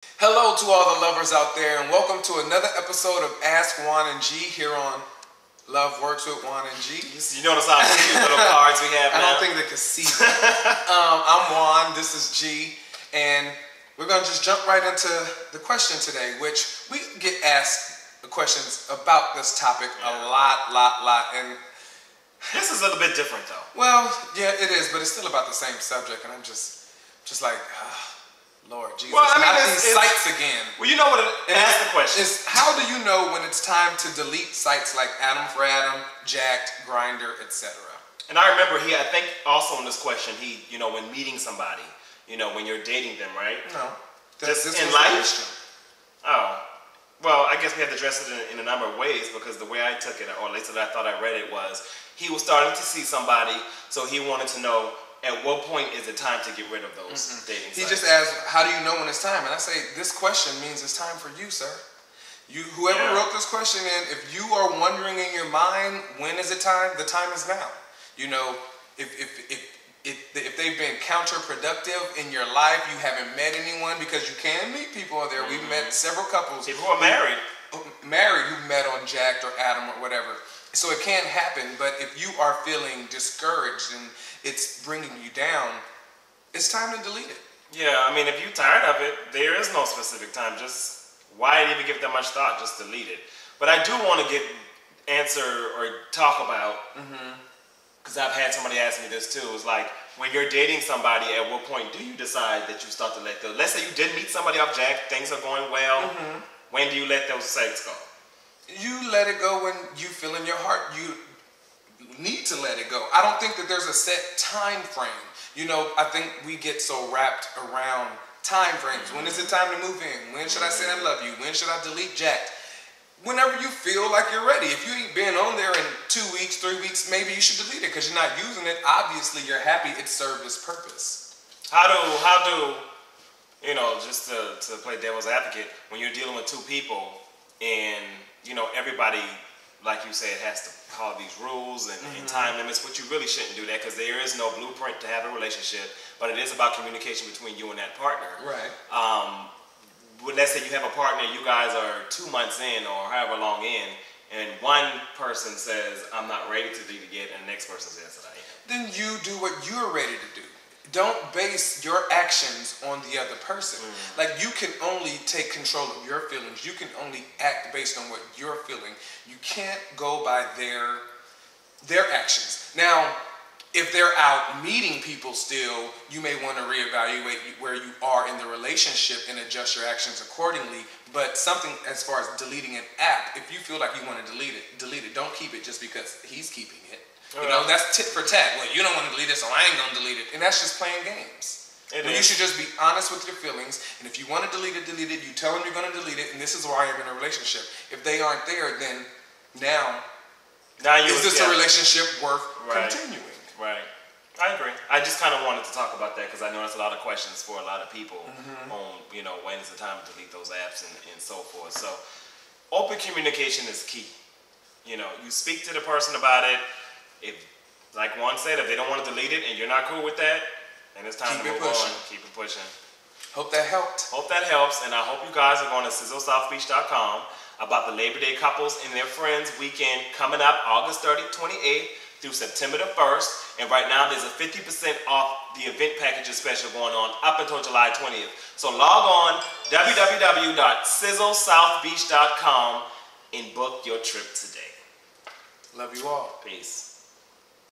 Hello to all the lovers out there, and welcome to another episode of Ask Juan and Gee here on LoveWorks with Juan and Gee. You notice how cute little cards we have now? I don't think they can see that. I'm Juan, this is Gee, and we're going to just jump right into the question today, which we get asked questions about this topic a lot, and this is a little bit different though. well, yeah, it is, but it's still about the same subject, and I'm just like, Lord Jesus, well, I mean, not these sites again. Well, you know what? Ask the question. How do you know when it's time to delete sites like Adam for Adam, Jacked, Grindr, etc.? And I remember I think also in this question, when meeting somebody, when you're dating them, right? No. Just in life? Oh. Well, I guess we have to address it in a number of ways, because the way I took it, or at least I thought I read it, was he was starting to see somebody, so he wanted to know at what point is it time to get rid of those dating sites? He just asked, how do you know when it's time? And I say, this question means it's time for you, sir. Whoever wrote this question in, if you are wondering in your mind, when is it time? The time is now. If they've been counterproductive in your life, you haven't met anyone, because you can meet people out there. We've met several couples. People who are married. Who met on Jacked or Adam or whatever. So it can happen, but if you are feeling discouraged and it's bringing you down, it's time to delete it. Yeah, I mean, if you're tired of it, there is no specific time. Just, why even give that much thought? Just delete it. But I do want to answer or talk about, because I've had somebody ask me this too, is like, when you're dating somebody, at what point do you decide that you start to let go? Let's say you did meet somebody off Jack, things are going well. When do you let those sites go? You let it go when you feel in your heart you need to let it go. I don't think that there's a set time frame. I think we get so wrapped around time frames. When is it time to move in? When should I say I love you? When should I delete Jacked? Whenever you feel like you're ready. If you ain't been on there in 2 weeks, 3 weeks, maybe you should delete it because you're not using it. Obviously, you're happy it served its purpose. How do just to play devil's advocate, when you're dealing with two people and everybody, like you said, has to follow these rules and time limits, but you really shouldn't do that, because there is no blueprint to have a relationship, but it is about communication between you and that partner. Right. Let's say you have a partner, you guys are 2 months in or however long in, and one person says, I'm not ready to delete it yet, and the next person says that I am. Then you do what you're ready to do. Don't base your actions on the other person. Like, you can only take control of your feelings. You can only act based on what you're feeling. You can't go by their actions. Now, if they're out meeting people still, you may want to reevaluate where you are in the relationship and adjust your actions accordingly. But something as far as deleting an app, if you feel like you want to delete it. Don't keep it just because he's keeping it. That's tit for tat. Well, you don't want to delete it, so I ain't going to delete it. And that's just playing games. You should just be honest with your feelings. And if you want to delete it, you tell them you're going to delete it, and this is why you're in a relationship. If they aren't there, then now is this a relationship worth continuing? Right. I agree. I just kind of wanted to talk about that, because I know there's a lot of questions for a lot of people on, when is the time to delete those apps and so forth. So open communication is key. You speak to the person about it. If, like Juan said, if they don't want to delete it and you're not cool with that, then it's time to move on. Keep it pushing. Hope that helped. Hope that helps, and I hope you guys are going to sizzlesouthbeach.com about the Labor Day couples and their friends weekend coming up August 30th, 28th through September the 1st. And right now there's a 50% off the event packages special going on up until July 20th. So log on www.sizzlesouthbeach.com and book your trip today. Love you all. Peace.